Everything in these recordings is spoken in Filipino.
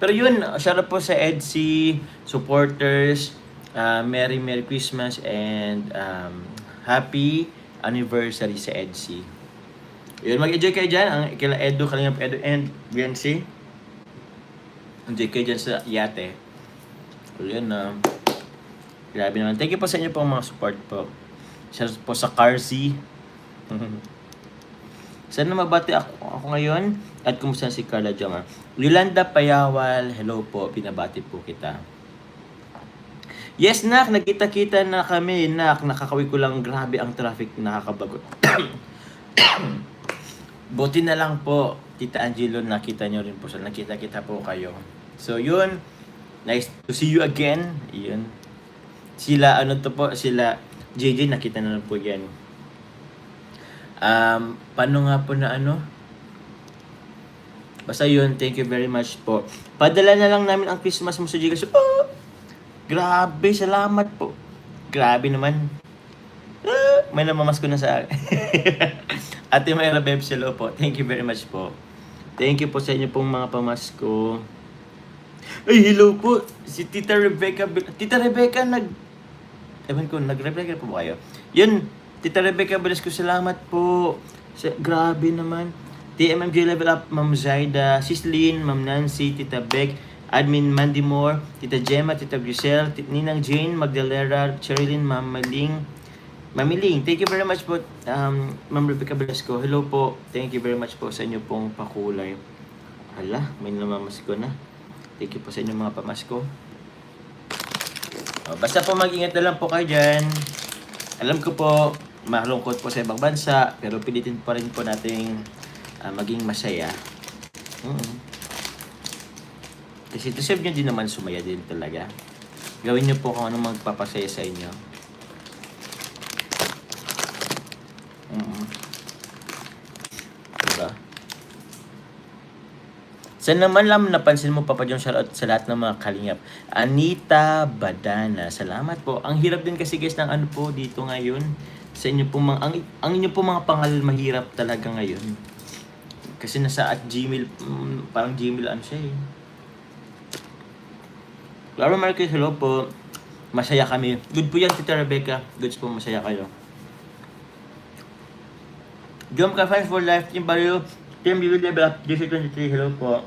Pero yun, shout out po sa EDSI, supporters, Merry Christmas and Happy Anniversary sa EDSI. Yun, mag-enjoy kayo dyan. Ang kila Edu, Kalingap Edu and BNC. Enjoy kayo dyan sa yate. So yun, grabe naman. Thank you po sa inyo pong mga support po. Shout out po sa Carsy. Sana mabati ako ngayon at kumusta si Carla Jomar. Yolanda Payawal, hello po, pinabati po kita. Yes, Nak, nagkita-kita na kami, Nak. Nakakawin ko lang, grabe ang traffic, nakakabagot. Buti na lang po, Tita Angelo, nakita nyo rin po. So, nakita-kita po kayo. So, yun. Nice to see you again. Yun. Sila, sila JJ, nakita na lang po yan. Paano nga po na basta yun, thank you very much po. Padala na lang namin ang Christmas mo sa Gcash. Oh, grabe, salamat po. Grabe naman. May namamasko na sa akin. Ate Mayra Bebs, hello po. Thank you very much po. Thank you po sa inyo pong mga pamasko. Ay, hello po. Si Tita Rebecca. Tita Rebecca, nag-reply po ba kayo? Yun, Tita Rebecca Velasco, salamat po. Grabe naman. TMMJ Level Up, Ma'am Zaida, Sislyn, Ma'am Nancy, Tita Beck, Admin Mandy Moore, Tita Gemma, Tita Giselle, Ninang Jane, Magdalera, Cherilyn, Ma'am Mamiling, thank you very much po, Ma'am Rebecca Velasco. Hello po. Thank you very much po sa inyo pong pakulay. Hala, may namamasko na. Thank you po sa inyo mga pamasko. Basta po mag-ingat na lang po kayo dyan. Alam ko po, malungkot po sa ibang bansa, pero pilitin pa rin po nating maging masaya. Kasi to save nyo din naman, sumaya din talaga. Gawin nyo po kung anong magpapasaya sa inyo. Diba? Saan naman lang napansin mo, Papa John, shoutout sa lahat ng mga kalingap. Anita Badana, salamat po. Ang hirap din kasi guys ng po dito ngayon. Sa inyo po ang inyo po mga pangalan mahirap talaga ngayon. Kasi nasa at Gmail, parang Gmail siya eh. Clara Marquez, hello po. Masaya kami. Good po yan, Tita Rebecca. Goods po, masaya kayo. Jom ka fans for life, Team Barrio, Team Vivid Level Up, DC23, hello po.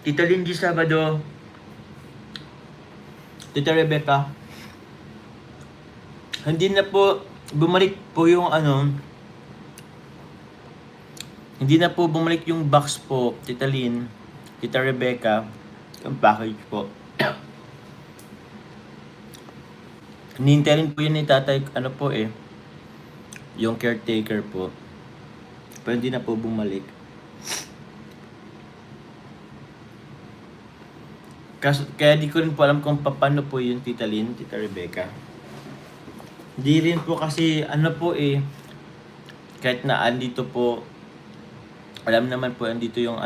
Tita Lindy Sabado, Tita Rebecca, hindi na po bumalik po yung hindi na po bumalik yung box po, Tita Lynn, Tita Rebecca, yung package po. Hinihintay rin po yun ni tatay, po yung caretaker po. Pero hindi na po bumalik. Kaya di ko rin po alam kung paano po yung Tita Lynn, Tita Rebecca. Hindi rin po kasi kahit na andito po, alam naman po andito yung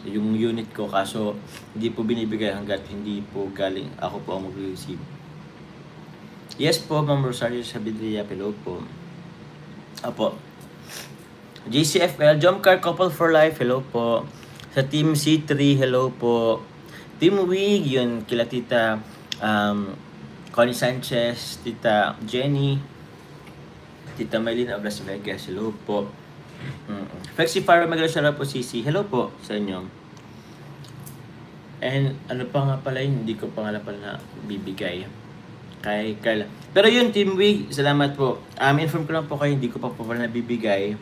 yung unit ko, kaso hindi po binibigay hanggat hindi po galing ako po ang mag-receive. Yes po, Ma'am Rosario Sabidria, hello po. Apo. JCFL, Jomcar Couple for Life, hello po. Sa Team C3, hello po. Team Wig, yun, kila Tita Connie Sanchez, Tita Jenny, Tita Maylene of Las Vegas, hello po. Flexi Faro Magalasara po, CC, hello po sa inyo. And pa nga pala yun, hindi ko pa nga pala na bibigay kay Carla. Pero yun, Team Wig, salamat po. Inform ko lang po kayo, hindi ko pa pala nabibigay.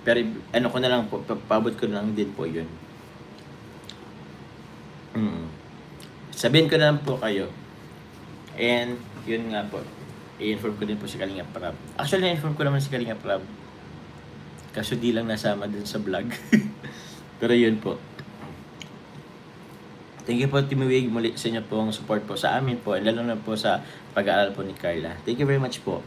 Pero ko na lang po, pabot ko na lang din po yun. Sabihin ko na lang po kayo. And yun nga po, i-inform ko din po si Kalingap Rab. Actually, i-inform ko naman si Kalingap Rab. Kaso di lang nasama dun sa vlog. Pero yun po. Thank you po, Team Wig, muli sa inyo pong support po sa amin po, lalo na po sa pag-aaral po ni Carla. Thank you very much po.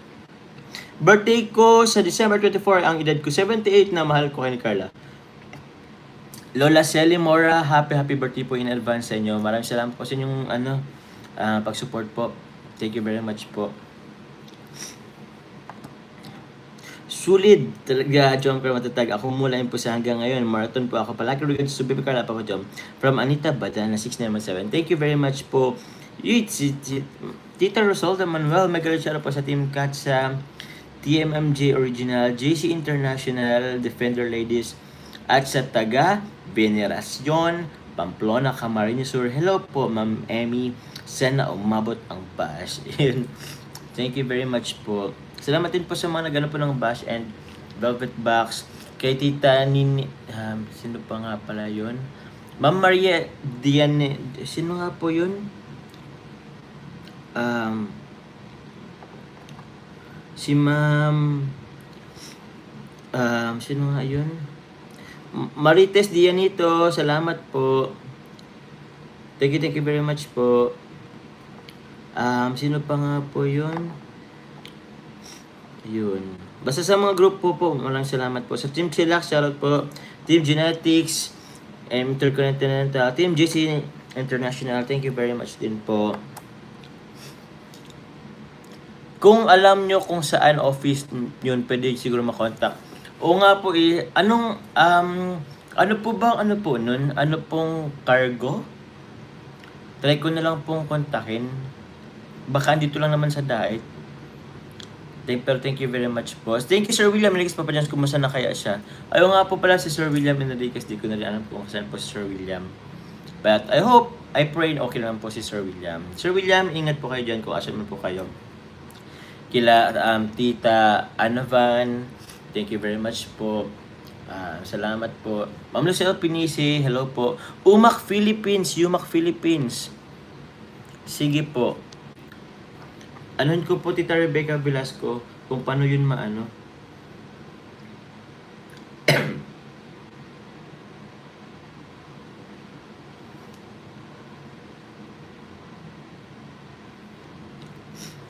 Birthday ko sa December 24, ang edad ko 78 na, mahal ko kay ni Carla. Lola Selly Mora, happy birthday po in advance sa inyo. Maraming salamat po sa inyong pag-support po. Thank you very much po. Sulit talaga, Jomcar matatag. Ako mula yun po sa hanggang ngayon. Marathon po ako. Palagi rin sa Baby Carla pa ko, Jom. From Anita Badana, 697. Thank you very much po. Tita Rosalda Manuel, magalit siya po sa Team Cat sa TMMJ Original, JC International, Defender Ladies, at sa taga Veneracion, Pamplona, Camarines Sur. Hello po, Ma'am Emmy. Sana umabot ang bash. Thank you very much po. Salamat din po sa mga nagano po ng bash and velvet box. Kay Tita Nini, sino pa nga pala yun? Ma'am Maria Diane, sino nga po yun? Si Ma'am, sino nga yun? Marites Dianito, salamat po. Thank you very much po. Sino pa nga po yun? Yun. Basta sa mga group po, maraming salamat po. Sa Team Chillax, shoutout po. Team Genetics, Intercontinental, Team GC International, thank you very much din po. Kung alam nyo kung saan office yun, pwede siguro makontak. O nga po ano po ba, ano po nun? Ano pong cargo? Try ko na lang pong kontakin. Baka dito lang naman sa Daet. Pero thank you very much po. Thank you Sir William Enriquez Papadyans, kumusta na kaya siya? Ayaw nga po pala si Sir William Enriquez, di ko na rin alam kung saan po si Sir William. But I pray okay naman po si Sir William. Sir William, ingat po kayo dyan kung asan man po kayo. Kila Tita Anavan, thank you very much po. Salamat po. Ma'am Lucille Pinisi, hello po. Umac Philippines. Sige po. Anuhin ko po Tita Rebecca Velasco kung paano yun maano.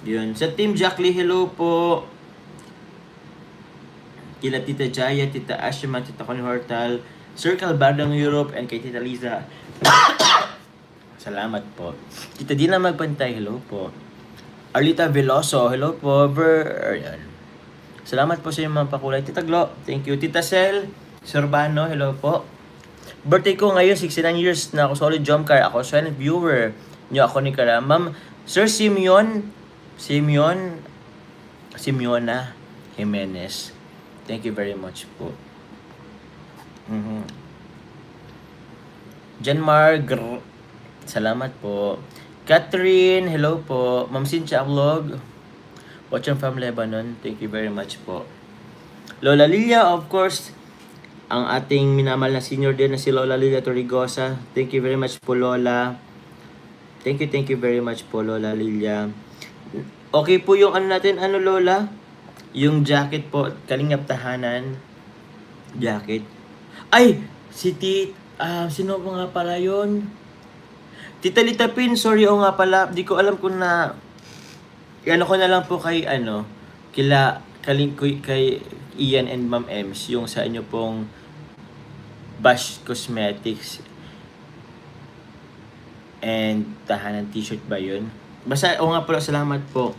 Yun. Sa Team Jackie, hello po. Kila Tita Jaya, Tita Ashima, Tita Connie Hortal, Circle Bardang Europe, and kay Tita Liza. Salamat po. Tita Dina Magpantay, hello po. Arlita Veloso, hello po. Salamat po sa inyong mga pakulay. Tita Glo, thank you. Tita Sel Sorbano, hello po. Birthday ko ngayon, 69 years na ako. Solid Jomcar. Ako, silent viewer nyo ako ni Kara. Ma'am, Sir Simeona Jimenez. Thank you very much po. Janmar, salamat po. Catherine, hello po. Ma'am Cynthia Vlog, watching from Lebanon, thank you very much po. Lola Lilia, of course, ang ating minamahal na senior din na si Lola Lilia Torrigosa. Thank you very much po, Lola. Thank you very much po, Lola Lilia. Okay po yung ano natin, Lola? Yung jacket po, Kalingap Tahanan. Jacket. Ay! Sino po nga pala yun? Tita Lita Pin, sorry nga pala. Di ko alam kung na... Ano ko na lang po kay kay Ian and Ma'am Ems, yung sa inyo pong Bash Cosmetics and Tahanan t-shirt ba yun? Basta, nga pala, salamat po.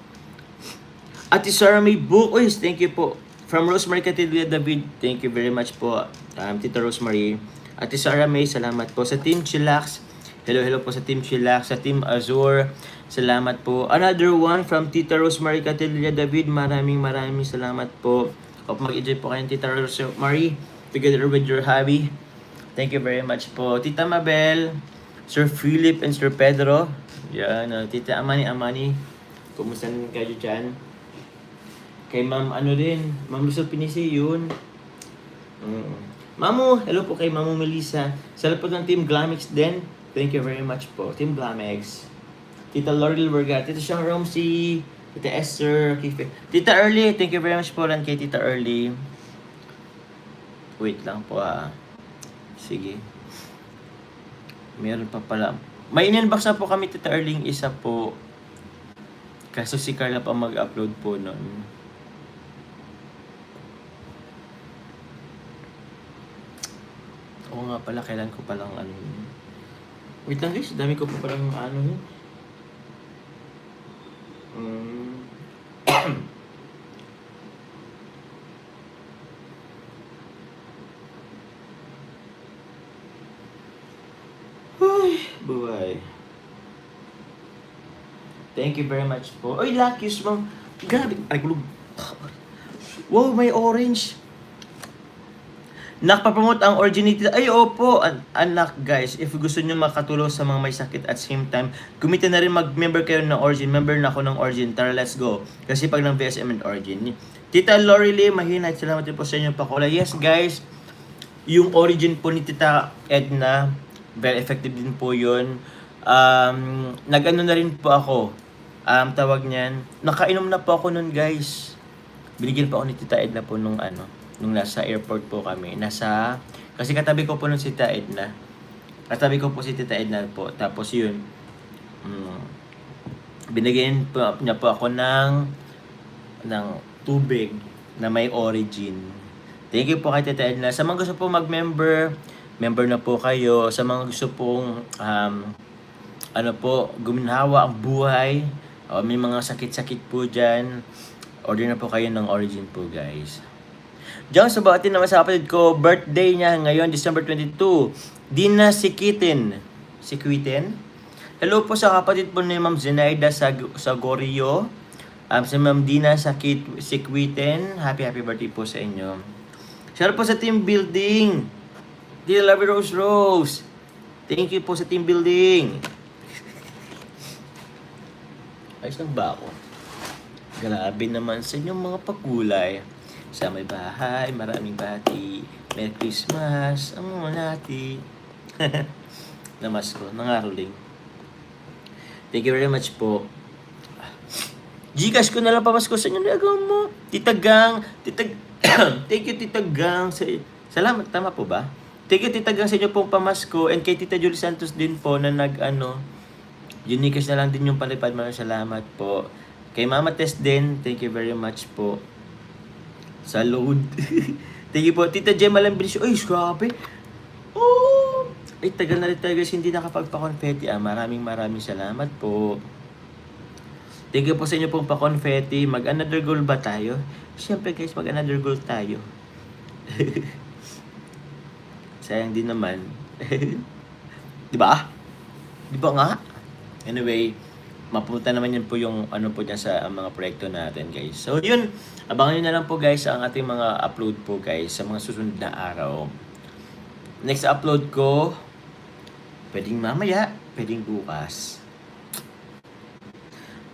Ate Sarah May Book, thank you po. From Rosemary Catedral David, thank you very much po. Tita Rosemary. Ate Sarah May, salamat po. Sa Team Chillax, hello po sa Team Chillax. Sa Team Azure, salamat po. Another one from Tita Rosemary Catedral David, maraming salamat po. Hope mag-enjoy po kayo, Tita Rosemary, together with your hubby. Thank you very much po. Tita Mabel, Sir Philip and Sir Pedro. Yan, Tita Amani, kumusta naman kayo dyan? Kay Ma'am Ma'am Luzon Pinisi, yun. Mamu, hello po kay Mamu Melissa. Sa lapot ng Team Glamex din, thank you very much po, Team Glamex. Tita Laurel Vergara, Tita Sean Romsey, Tita Esther, Tita Early, thank you very much po lang kay Tita Early. Wait lang po Sige. Meron pa pala. May in-inbox na po kami, Tita Erling, isa po. Kaso si Carla pa mag-upload po nun. Oo nga pala, kailan ko palang Wait lang guys, dami ko pa palang Ay, buhay. Thank you very much po. Oy, Lucky Ma'am. Grabe. Ay, kulog. Wow, may orange. Nakapapromote ang Originity. Ay, opo. Anak, guys. If gusto nyo makatulong sa mga may sakit at same time, kumita na rin mag-member kayo ng Origin. Member na ako ng Origin. Tara, let's go. Kasi pag ng VSM and Origin. Tita Lori Lee, mahina. Salamat din po sa inyong pakula. Yes, guys. Yung Origin po ni Tita Edna, very effective din po yun. Nag-ano na rin po ako. Tawag niyan. Nakainom na po ako nun, guys. Binigyan pa ako ni Tita Edna po nung nasa airport po kami. Kasi katabi ko po nun si Tita Edna. Katabi ko po si Tita Edna po. Tapos yun, binigyan po niya po ako ng tubig na may Origin. Thank you po kay Tita Edna. Sa mga gusto po mag-member, member na po kayo. Sa mga gusto pong guminhawa ang buhay, may mga sakit-sakit po dyan, order na po kayo ng Origin po, guys. Diyan sa batin naman sa kapatid ko, birthday niya ngayon, December 22. Dina Sikitin. Sikitin? Hello po sa kapatid po ni Ma'am Zenaida sa Gorio. Si Ma'am Dina Sikitin. Happy birthday po sa inyo. Shout out po sa team building. Dear Love Rose Rose. Thank you po sa team building. Ayos lang ba ako? Grabe naman sa inyong mga pakulay. Sa may bahay, maraming bati. Merry Christmas, ang mga nati. Namas ko, nangaruling. Thank you very much po. Gcash ko na lang pamasko sa inyo. Nagawa mo. Titagang. Thank you, Titagang. Salamat, tama po ba? Thank you, Titagang, sa inyo pong pamasko. And kay Tita Julie Santos din po na Unicash na lang din yung palipad. Maraming salamat po. Kay Mama Tess din, thank you very much po. Sa load. Thank you po. Tita Gemma Lambricio. Ay, grabe. Oh! Ay, tagal na rin tayo guys. Hindi nakapagpa-confetti. Maraming salamat po. Thank you po sa inyo pong pa-confetti. Mag-another goal ba tayo? Siyempre guys, mag-another goal tayo. Sayang din naman. Diba? Diba nga? Anyway, mapunta naman yun po yung po dyan sa mga proyekto natin, guys. So, yun. Abangan nyo na lang po, guys, ang ating mga upload po, guys, sa mga susunod na araw. Next upload ko, pwedeng mamaya, pwedeng bukas.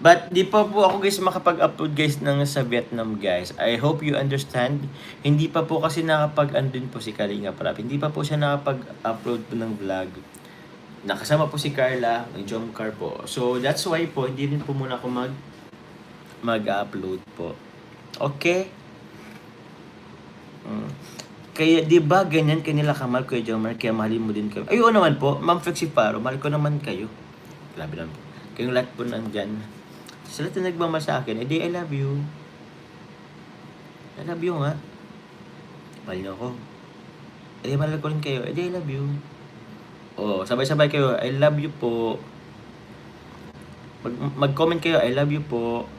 But, di pa po ako, guys, makapag-upload, guys, sa Vietnam, guys. I hope you understand. Hindi pa po kasi nakapag-andun po si Kalinga Prab. Hindi pa po siya nakapag-upload po ng vlog. Nakasama po si Carla, ng Jomcar po. So, that's why po, hindi rin po muna ako mag-upload po. Okay? Kaya, di ba, ganyan kanila kamahal Kuya Jomar, kaya mahalin mo din kayo. Ayun naman po, Ma'am Flexi Paro, mahal ko naman kayo. Grabe naman po. Kayong lahat po nandyan. Sila na nagmamahal sa akin, edi I love you. I love you nga. Mahal niyo ako. Edi mahal ko rin kayo, edi I love you. Oh, sabay-sabay kayo, I love you po. Mag-comment kayo, I love you po.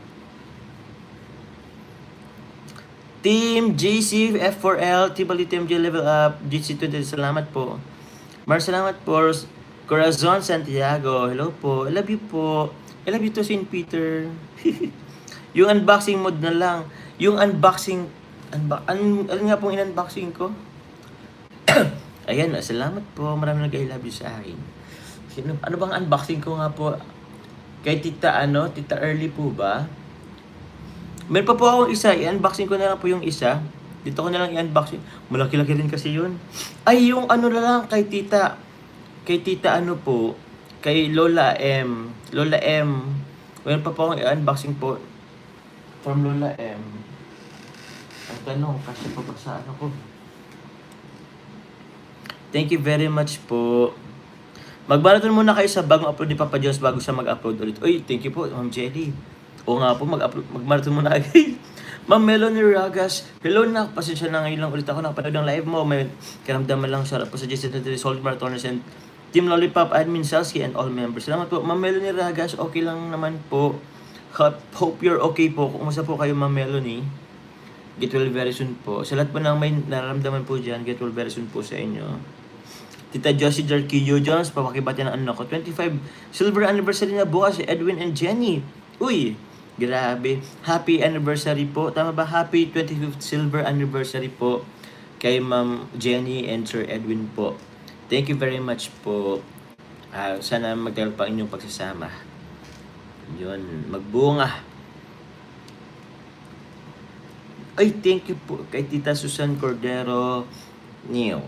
Team GC F4L, Team G Level Up, GC20, salamat po. Salamat po. Corazon Santiago, hello po. I love you po. I love you to St. Peter. Yung unboxing mode na lang. Yung unboxing, ano nga pong in-unboxing ko? Ayan, salamat po. Maraming nag-I love you sa akin. Ano bang unboxing ko nga po? Kay Tita Early po ba? Meron pa po akong isa. I-unboxing ko na lang po yung isa. Dito ko na lang i-unboxing. Malaki-laki rin kasi yun. Ay, yung na lang kay Tita. Kay Tita po. Kay Lola M. Lola M. Meron pa po akong i-unboxing po. From Lola M. Ang tanong, kasi pa ba sa ko? Thank you very much po. Magbaraton muna kayo sa bagong upload ni Papa Jones bago siya mag-upload ulit. Uy, thank you po, Ma'am Jelly. Oo nga po, mag-marathon muna kayo. Ma'am Melanie Ragas, hello na, pasensya na ngayon lang ulit ako nakapanood ng live mo. May karamdaman lang siya po sa J73 Solid Marathoners and Team Lollipop, Admin Salski, and all members. Salamat po, Ma'am Melanie Ragas, okay lang naman po. Hope you're okay po. Kumusta po kayo, Ma'am Melanie? Get well very soon po. Sa lahat po ng may nararamdaman po dyan, get well very soon po sa inyo. Tita Josie Jarquillo Jones, papakibati ng ano ko. 25 silver anniversary na bukas si Edwin and Jenny. Uy, grabe. Happy anniversary po. Tama ba? Happy 25th silver anniversary po kay Ma'am Jenny and Sir Edwin po. Thank you very much po. Sana magtagal pa inyong pagsasama. Yun, magbunga. Ay, thank you po kay Tita Susan Cordero Neo.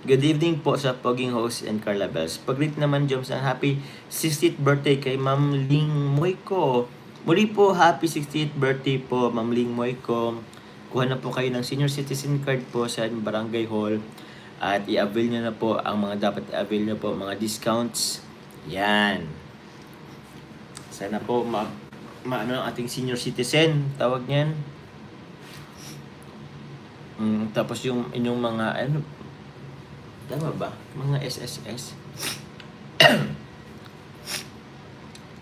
Good evening po sa Poging Host and Carla Bells. Pag-greet naman Joms ang happy 60th birthday kay Ma'am Ling Moyko. Muli po, happy 60th birthday po Ma'am Ling Moyko. Kuha na po kayo ng senior citizen card po sa barangay hall. At i-avail nyo na po ang mga dapat i-avail nyo po, mga discounts. Yan. Sana po ano ang ating senior citizen, tawag niyan. Tapos yung inyong mga ano, tama ba? Mga SSS.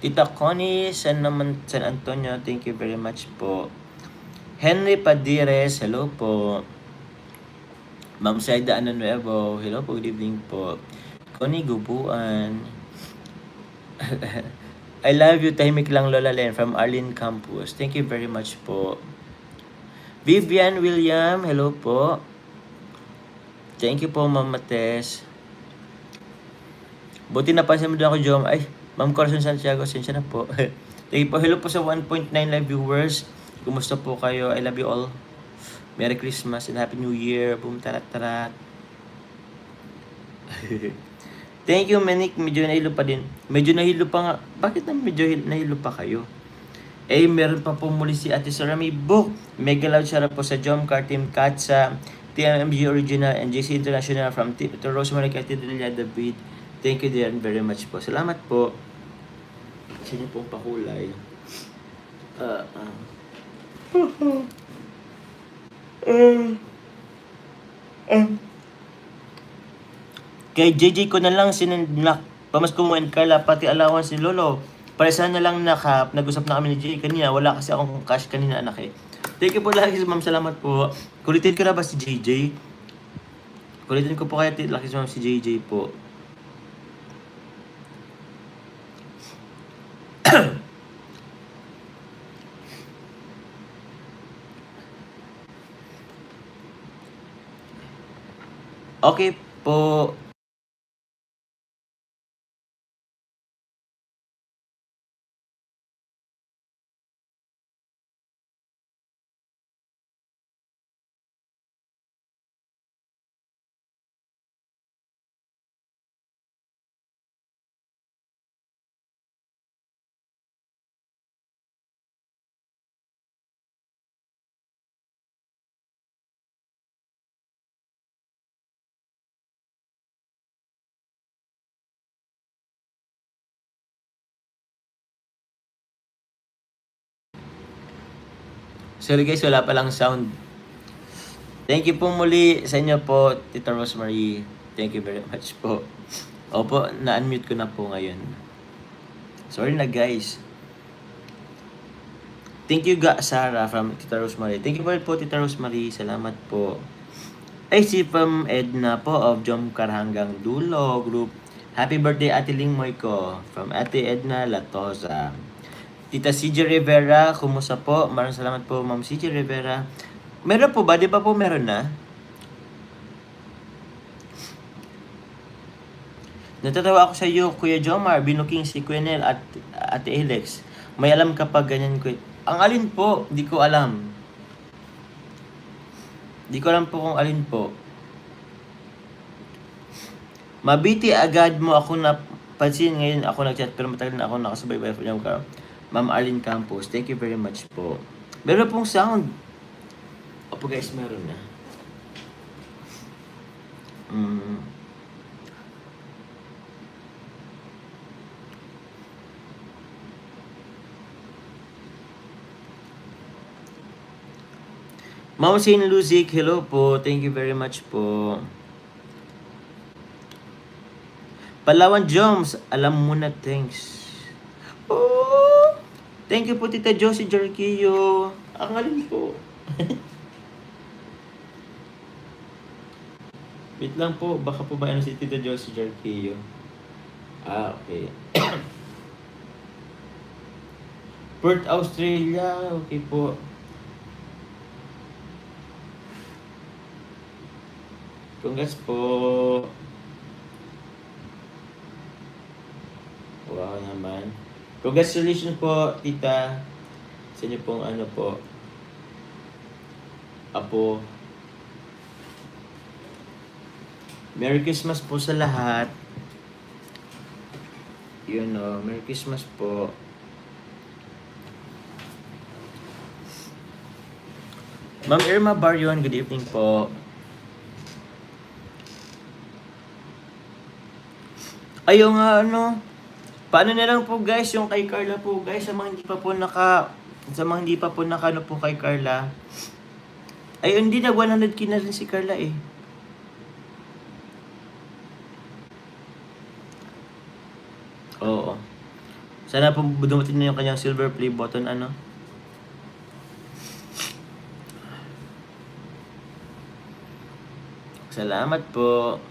Tita Connie San Antonio, thank you very much po. Henry Padires, hello po. Ma'am Saida Nuevo, hello po, good evening po. Connie Gubuan. I love you, tahimik lang Lola Len from Arlene Campus. Thank you very much po. Vivian William, hello po. Thank you po, Ma'am Mates. Buti napansin mo din ako, Jom. Ay, Ma'am Corazon Santiago, sensya na po. Thank you po. Hello po sa 1.9 live viewers. Kumusta po kayo? I love you all. Merry Christmas and Happy New Year. Boom, tarat-tarat. Thank you, Manik. Medyo nahilo pa din. Medyo nahilo pa nga. Bakit na medyo nahilo pa kayo? Eh, meron pa po muli si Ate Sarami Book. Mega loud shout out po sa Jomcar Team Katsa, TMMG Original, and JC International from to Rosemary Catedral David. Thank you dear very much po. Salamat po. Sa inyo pong pakulay. Kay JJ ko na lang sinandak. Pamasko mo and Carla, pati allowance ni Lolo. Paresan na lang nag-usap na kami ni JJ kanina. Wala kasi akong cash kanina anak eh. Thank you po lagi ma'am, salamat po. Kulitin ko na ba si JJ? Kulitin ko po kaya laki ma'am si JJ po. Okay po. Sorry guys, wala palang sound. Thank you po muli sa inyo po, Tita Rosemary. Thank you very much po. Opo, na-unmute ko na po ngayon. Sorry na guys. Thank you Sarah from Tita Rosemary. Thank you po Tita Rosemary. Salamat po. Ay, si Pam Edna po of Jomcar hanggang dulo group. Happy birthday Ate Ling Moyko from Ate Edna Latosa. Tita CJ Rivera, kumusta po? Maraming salamat po, Ma'am CJ Rivera. Meron po ba? Di ba po meron na? Natatawa ako sa iyo, Kuya Jomar, binuking si Quenel at Ate Alex. May alam ka pa ganyan ko. Ang alin po? Di ko alam. Di ko alam po kung alin po. Mabiti agad mo ako na pansin ngayon ako nag-chat pero matagal na ako nakasabay by Jomcar. Ma'am Arlene Campos, thank you very much po. Meron pong sound. Opo guys, meron na. Ma'am Saint Luzik, hello po. Thank you very much po. Palawan Joms, alam mo na, thanks. Oh! Thank you po Tita Josie Jarquillo. Ang alin po. Wait lang po, baka po ba ano si Tita Josie Jarquillo? Ah, okay. Perth, Australia. Okay po. Congrats po. Wow naman. Congratulations po, Tita. Sa inyo pong ano po. Apo. Merry Christmas po sa lahat. Yun o, Merry Christmas po. Ma'am Irma Baryon, good evening po. Ayun nga ano, paano na lang po guys yung kay Carla po guys, sa mga hindi pa po ano po kay Carla. Ay hindi na 100k na rin si Carla eh. Oo. Sana po dumating na yung kanyang silver play button ano. Salamat po.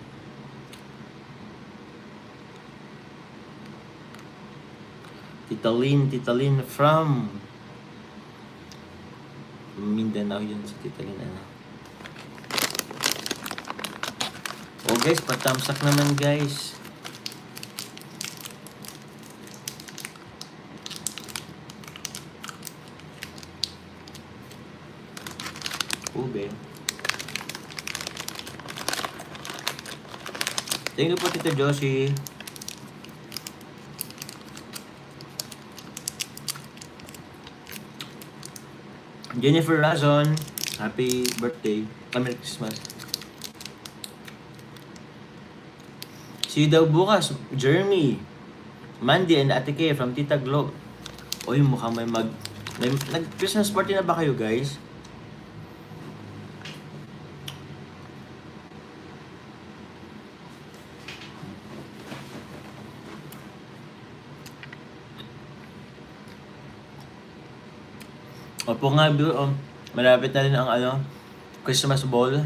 Tita Lynn from Mindanao yun si Tita Lynn ano. Oh guys, patamsak naman guys. Ube. Thank you po Tita Josie. Jennifer Razon, happy birthday. Merry Christmas. See you daw bukas, Jeremy, Mandy and Ate Kay from Tita Glo. Oy, mukhang may nag-Christmas party na ba kayo guys? Opo nga, malapit na rin ang ano, Christmas ball.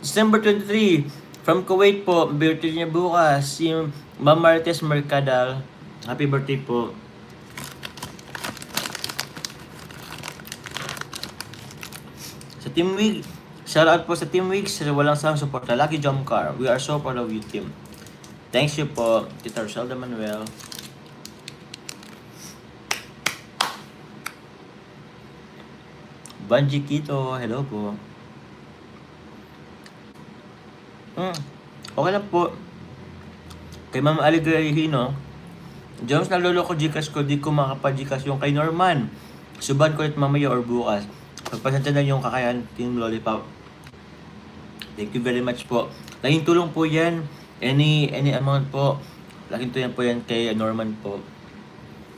December 23, from Kuwait po, birthday niya bukas, si Ma'am Martes Mercadal. Happy birthday po. Sa Team Week, shout out po sa Team Weeks, walang sawang support. Lucky Jump Car. We are so proud of you, team. Thanks you po, Tita Roselda Manuel. Banji Kito, hello po. Okay lang po. Kay Ma'am Aligrahino, Jones, naloloko Gcash ko, di ko makapa-Gcash yung kay Norman. Suban ko ulit mamaya or bukas. Pagpasensya na yung kakayan, Team Lollipop. Thank you very much po. Laking tulong po yan. Any amount po. Laking tulong po yan kay Norman po.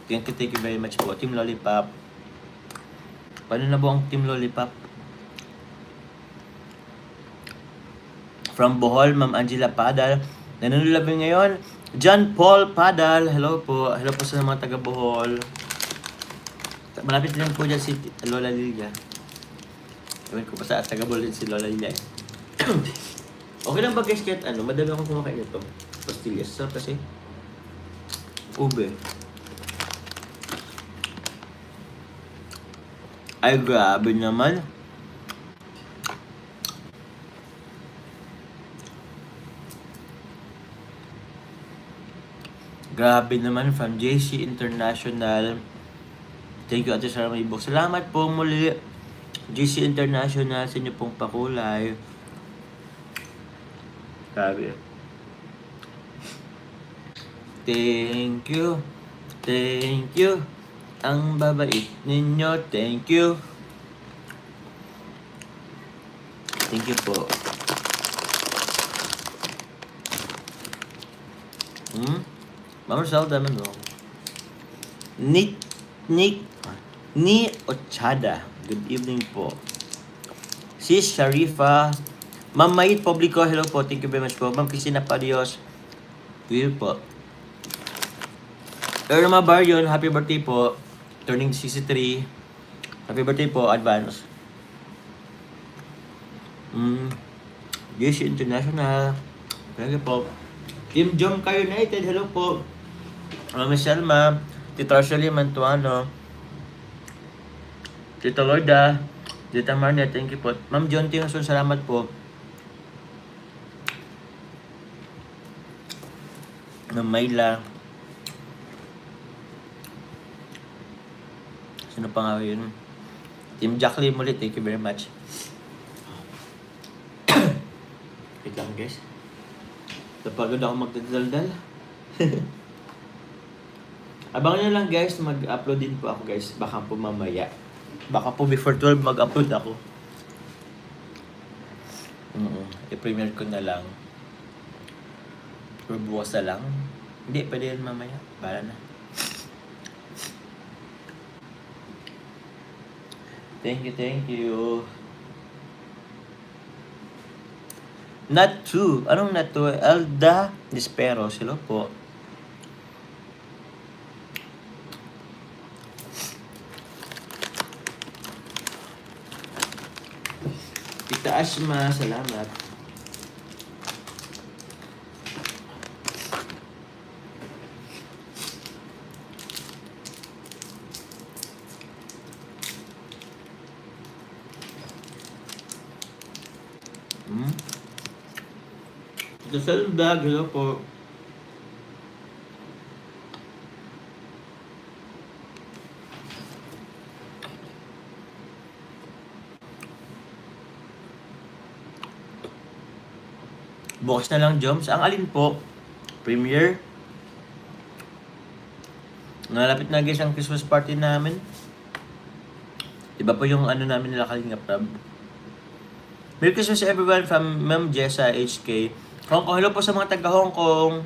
Thank you very much po. Team Lollipop. Paano na po ang Team Lollipop? From Bohol, Ma'am Angela Padal. Nanonood ngayon, John Paul Padal. Hello po. Hello po sa mga taga Bohol. Malapit din po dyan si Lola Lilia. Ewan ko pa sa taga Bohol din si Lola Lilia. Okay lang ba guys kahit ano? Madami akong kumakain ito. Pastillas. Sarap kasi. Ube. Ay grabe naman. Grabe naman from JC International. Thank you Ate Sarah Maybok. Salamat po muli JC International sa inyo pong pakulay. Grabe. Thank you. Thank you. Ang babait ninyo. Thank you. Thank you po. Ma'am Roselda Manuel. Ni Ochada. Good evening po. Sis Sharifa. Ma'am Mait Publico. Hello po. Thank you very much po. Ma'am Cristina Padios. Good po. Irma Barrion, happy birthday po. Turning 63. Happy birthday po, advance. JC International. Thank you po. Team Jomcar United, hello po. Miss Selma, Tita Shirley Mantuano, Tita Lorda, Tita Marnia, thank you po. Ma'am John Tingson, salamat po. Ma'am Mayla. Sino pa nga yun? Team Jacqueline muli, thank you very much. Wait lang guys. Napagod ako magdadaldal. Abangan nyo lang guys, mag-upload din po ako guys. Baka po mamaya. Baka po before 12 mag-upload ako. I-premiere ko na lang. Or buwas na lang. Hindi, pwede yan mamaya. Para na. Thank you, thank you. Not two. Anong not two? Elda Despero. Silo po. Tita Ashma, salamat. Tita Selda, hello po. Bukas na lang, Joms. Ang alin po? Premiere. Nalapit na guys ang Christmas party namin. Iba po yung ano namin nila Kalingap Rab. Merry Christmas everyone from Ma'am Jessa HK. Hong Kong, hello po sa mga taga Hong Kong.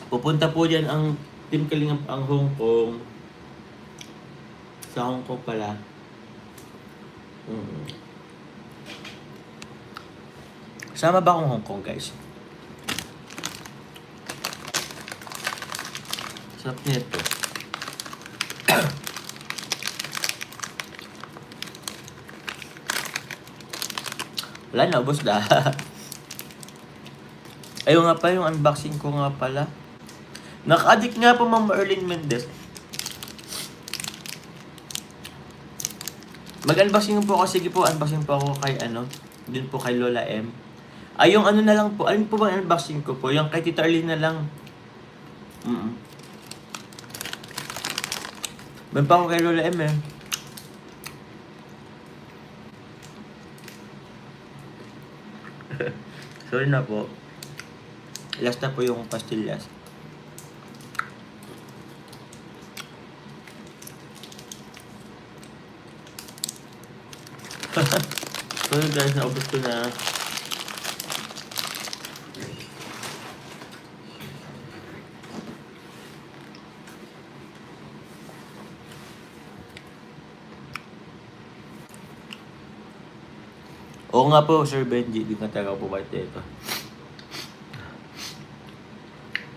Pupunta po dyan ang Team Kalingap ang Hong Kong. Sa Hong Kong pala. Sama ba akong Hong Kong, guys? Sarap nito. Wala na, ubos na. Ayun nga pa, yung unboxing ko nga pala. Naka-addict nga po, Ma'am Erlyn Mendez. Mag-unboxing po ako. Sige po, unboxing po ako kay ano. Dun po kay Lola M. Ay, yung ano na lang po. Alin po ba ang unboxing ko po? Yung kay Tita Arlene na lang. Meron pa ako kay Lola M eh. Sorry na po. Last na po yung pastillas. Sorry guys, naubos ko na. Oo nga po, Sir Benji. Di na talaga po kahit ito.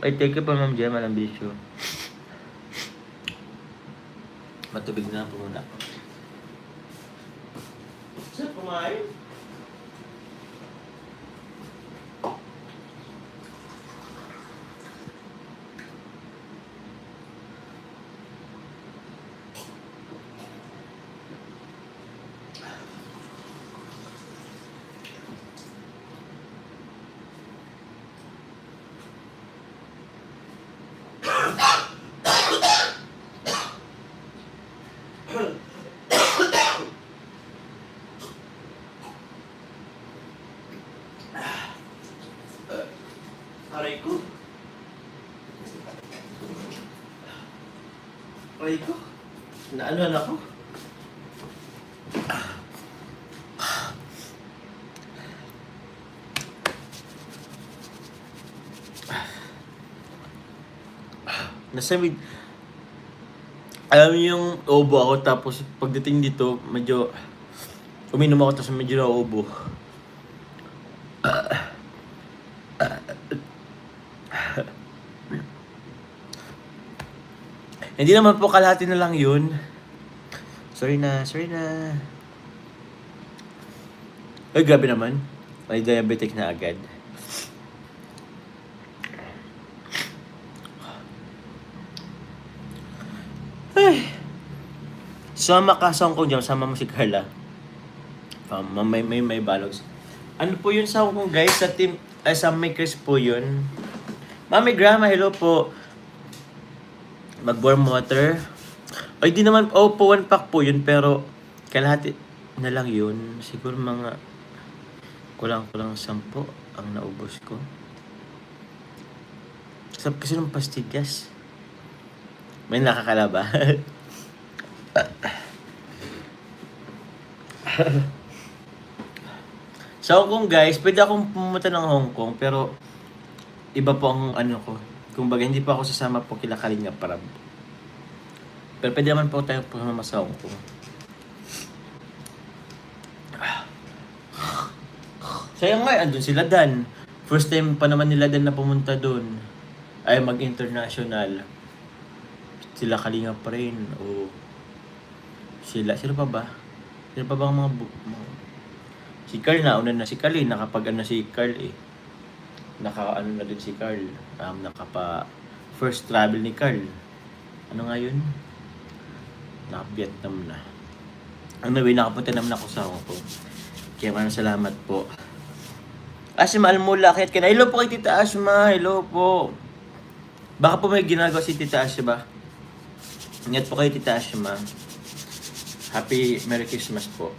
Ay, take it po, Ma'am Gemma ng bisyo. Matubig na po muna. Saan pumain? Aray ko. Aray ko. Naanuan ako. Nasa mid... Alam niyo yung obo ako tapos pagdating dito medyo uminom ako tapos medyo nauubo. Hindi naman po kalahati na lang yun. Sorry na. Ay, grabe naman. May diabetic na agad. Ay. Sama ka sa Hong Kong dyan. Sama mo si Carla. May balogs. Ano po yun sa Hong Kong, guys? Sa team, sa makers po yun. Mami Grandma, hello po. Mag-warm water. Ay, di naman, po, 1 pack po yun, pero kalahati na lang yun. Siguro mga kulang-kulang 10 ang naubos ko. Sarap kasi ng pastillas. May nakakalaba. Sa Hong Kong, guys, pwede akong pumunta ng Hong Kong, pero iba po ang ano ko. Kumbaga, hindi pa ako sasama po kila Kalinga Prab. Pero pwede naman po tayo pumunta sa Hong Kong. Sayang nga, andun sila Dan. First time pa naman nila Dan na pumunta dun. Ay, mag-international. Sila Kalinga pa rin. O sila, sino pa ba? Sino pa ba ang mga si Carl na, una na si Carl eh. Nakapag ano si Carl eh. Naka-ano na din si Carl. Nakapa first travel ni Carl. Ano nga yun? Naka-Vietnam na. Anyway, nakapunta naman ako sa Hong Kong. Kaya maraming salamat po. Asma Almula, kahit ka na. Hello po kay Tita Asma. Hello po. Baka po may ginagawa si Tita Asma ba? Ingat po kay Tita Asma. Happy Merry Christmas po.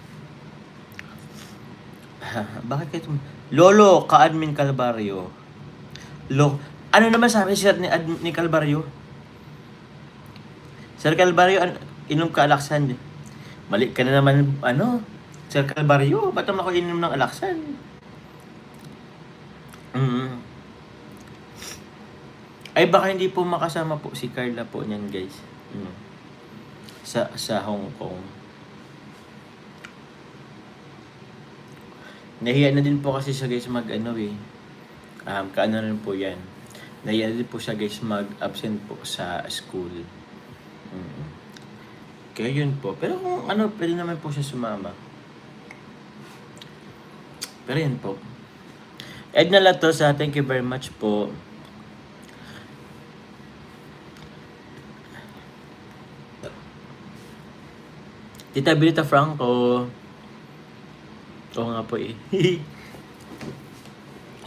Bakit kayo Lolo, ka-admin Calvario. Ano naman sabi sir ni Calvario? Sir Calvario, inom ka alaksan. Mali ka na naman, Sir Calvario, ba't naman ako inom ng alaksan? Ay, baka hindi po makasama po si Carla po niyan, guys. Sa Hong Kong. Nahiya na din po kasi siya, guys, kaano rin po yan. Nahiya din po siya, guys, mag-absent po sa school. Kaya yun po. Pero kung pwede naman po siya sumama. Pero yun po. Edna Latosa, thank you very much po. Tita Bilita Franco. Oo nga po eh.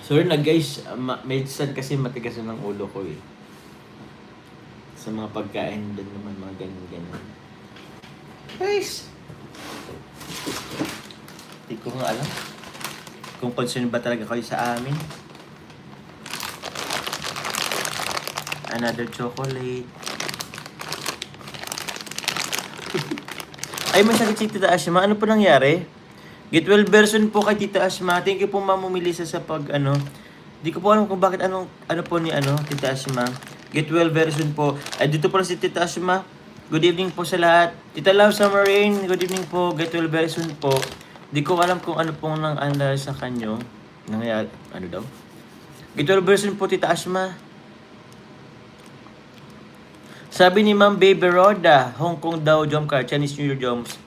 Sorry na guys, medsan kasi matigas na ng ulo ko eh. Sa mga pagkain din naman, mga ganyan. Guys! Hindi ko nga alam kung concern ba talaga kayo sa amin. Another chocolate. Ay, may sakit si Tita Asma. Ano po nangyari? Get well version po kay Tita Asma. Thank you po Ma'am Melissa sa Di ko po alam kung bakit ano po ni Tita Asma. Get well version po. Ay, dito po si Tita Asma. Good evening po sa lahat. Tita Love Summerrain, good evening po. Get well version po. Di ko alam kung ano pong nang sa kanyo. Nangyayari, daw? Get well version po, Tita Asma. Sabi ni Ma'am Baby Roda, Hong Kong daw jump car, Chinese New Year jumps.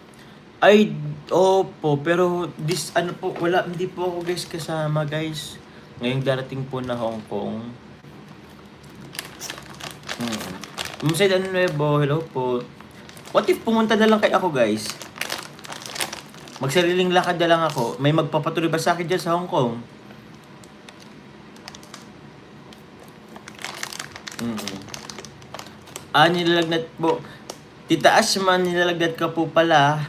Ay, opo, pero hindi po ako guys kasama guys. Ngayong darating po na Hong Kong. Masay Nuevo, hello po. What if pumunta na lang kay ako guys? Magsariling lakad na lang ako. May magpapatuloy ba sa akin dyan sa Hong Kong? Nilalagnat po. Tita Asma, nilalagnat ka po pala.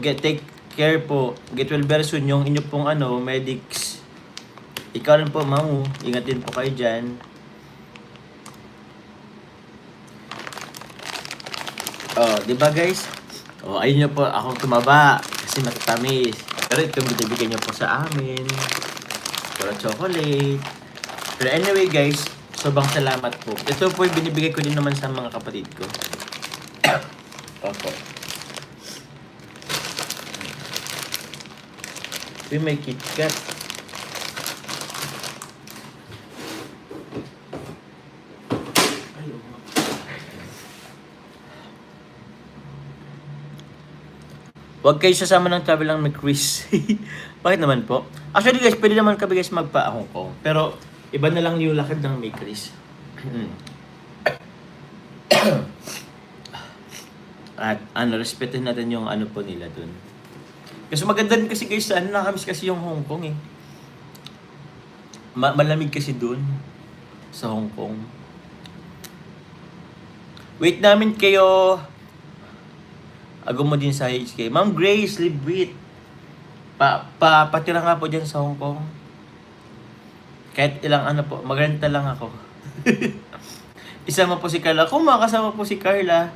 Take care po. Get well very soon. Yung inyo pong medics. Ikaw rin po, Mamu. Ingatin po kayo dyan. Diba guys? Ayun nyo po, akong tumaba. Kasi matatamis. Pero ito binibigyan nyo po sa amin. Pero chocolate. Pero anyway guys, sobrang salamat po. Ito po yung binibigay ko din naman sa mga kapatid ko. Opo. Ito may KitKat. Huwag kayo sasama ng travel lang ni Chris. Bakit naman po? Actually guys, pwede naman kami guys magpa-Hong Kong. Pero iba na lang yung lakad ng may Chris. At respetin natin yung ano po nila dun. Kasi maganda din kasi guys, nakamiss kasi yung Hong Kong eh. Malamig kasi dun sa Hong Kong. Wait namin kayo. Ago mo din sa HK. Ma'am Grace, live with. Patira nga po dyan sa Hong Kong. Kahit ilang ano po, magrenta lang ako. Isama po si Carla. Kung makasama po si Carla.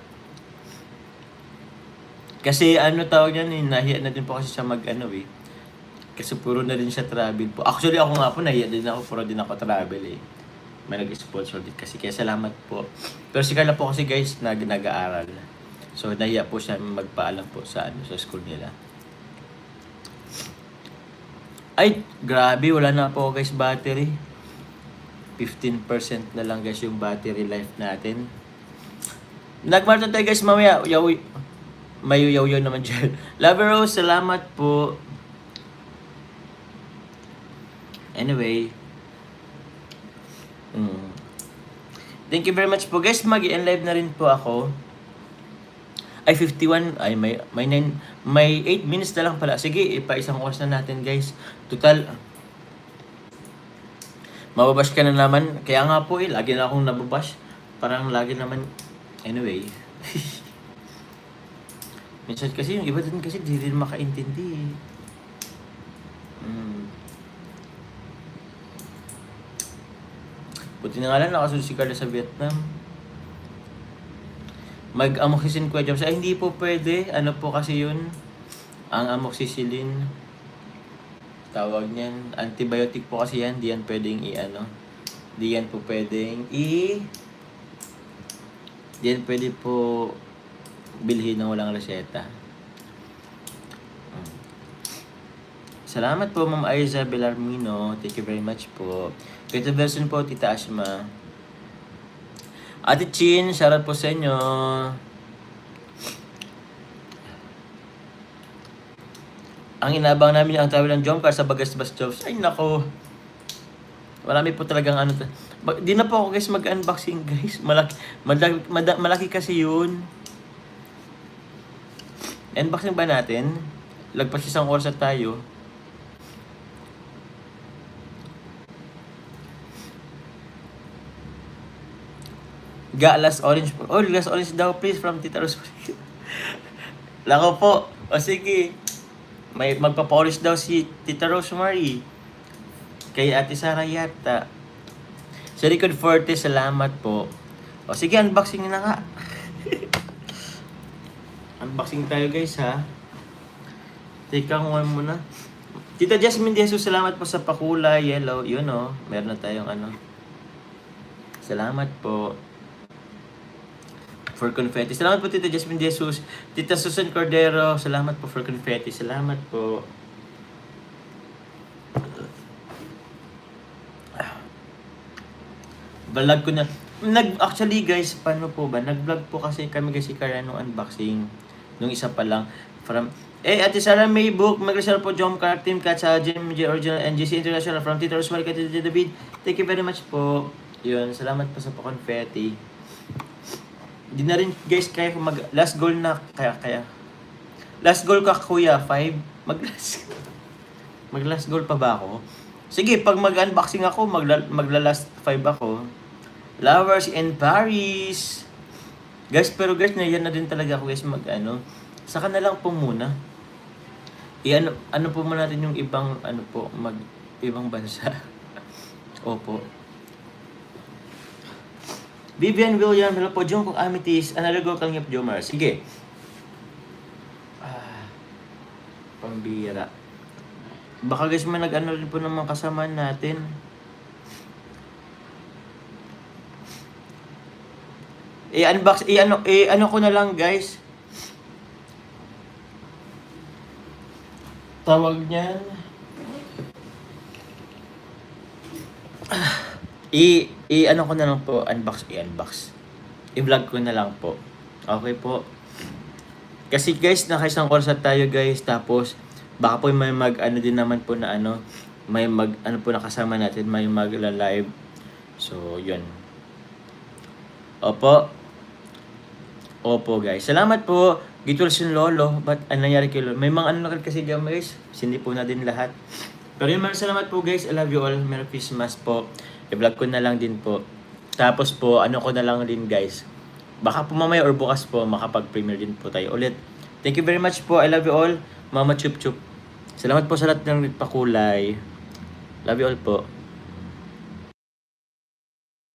Kasi ano tawag yan, nahiya na din po kasi siya eh. Kasi puro na din siya travel po. Actually ako nga po, nahiya din ako, puro din ako travel eh. May nag-sponsor din kasi. Kaya salamat po. Pero si Carla po kasi guys, nag-aaral. So nahiya po siya magpaalam po sa school nila. Ay, grabe, wala na po guys battery. 15% na lang guys yung battery life natin. Nagmartan tayo guys mamaya. May yaw naman dyan. Lover Rose, salamat po. Anyway. Thank you very much po guys. Mag-i-live na rin po ako. Ay, 51. Ay, may 8 minutes na lang pala. Sige, isang oras na natin guys. Total, mababash ka na naman. Kaya nga po lagi na akong nababash. Parang lagi naman. Anyway. Minsan kasi yung iba din kasi di rin makaintindi. Buti na nga lang nakasunod si Carla sa Vietnam. Mag-amoxicillin Kuya Jobs. Ay, hindi po pwede. Ano po kasi yun? Ang amoxicillin. Tawag niyan. Antibiotic po kasi yan. Di yan pwedeng Di yan po pwedeng Di yan pwede po bilhin ng walang reseta. Salamat po, Ma'am Aiza Belarmino. Thank you very much po. Great version po, Tita Ashma. Ate Chin, shoutout po sa inyo. Ang inabang namin ang travel ng Jomcar sa Bagasbas Jobs. Ay nako. Marami po talagang di na po ako guys mag-unboxing guys. Malaki kasi yun. Unboxing ba natin? Lagpas isang oras na tayo. Last orange po. Oh, last orange daw please from Tita Rosemary. Lako po. O sige. May magpapa-orange daw si Tita Rosemary. Kay Ate Sara yata. Sa Ricod Forte, salamat po. O sige, unboxing na nga. Unboxing tayo guys ha. Teka nga muna. Tita Jasmine Jesus, salamat po sa pakulay, yellow. Yun meron na tayong Salamat po. For confetti. Salamat po Tita Jasmine Jesus. Tita Susan Cordero, salamat po for confetti. Salamat po. Vlog ko na. Actually guys, paano po ba? Nag-vlog po kasi kami kasi kaya nung unboxing. Nung isa pa lang. Ate Sarah May Book, mag-resell po Jomcar Team Cat sa GMJ Original NGC International from Tita Rosemary kay Tita David. Thank you very much po. Yun, salamat po sa confetti. Di na rin guys kaya last goal na kaya. Last goal ka kuya, 5. Mag last goal pa ba ako? Sige, pag mag-unboxing ako, magla-last 5 ako. Lovers in Paris. Guys, pero guys, yan na din talaga ako guys Saka na lang po muna. Ano po muna natin yung ibang ibang bansa. Opo. Vivian William, hello po, Jom kung Amethyst, another go kang Jomar. Sige. Pambira. Baka guys may rin po ng mga kasama natin. Unbox, ko na lang guys. Tawag niyan. Ko na lang po, unbox. I-vlog ko na lang po. Okay po. Kasi guys, nakaisang oras na tayo guys. Tapos, baka po may ano din naman po na ano, may ano po nakasama natin, may magla-live. So, yun. Opo guys. Salamat po. Gitwal si Lolo. Ba't ano nangyari kay Lolo? May mga ano na kasi guys. Hindi po na din lahat. Pero yun, maraming salamat po guys. I love you all. Merry Christmas po. I-vlog ko na lang din po. Tapos po, ano ko na lang din guys. Baka po mamaya or bukas po, makapag-premiere din po tayo ulit. Thank you very much po. I love you all. Mama Chup Chup. Salamat po sa lahat ng nagpakulay. Love you all po.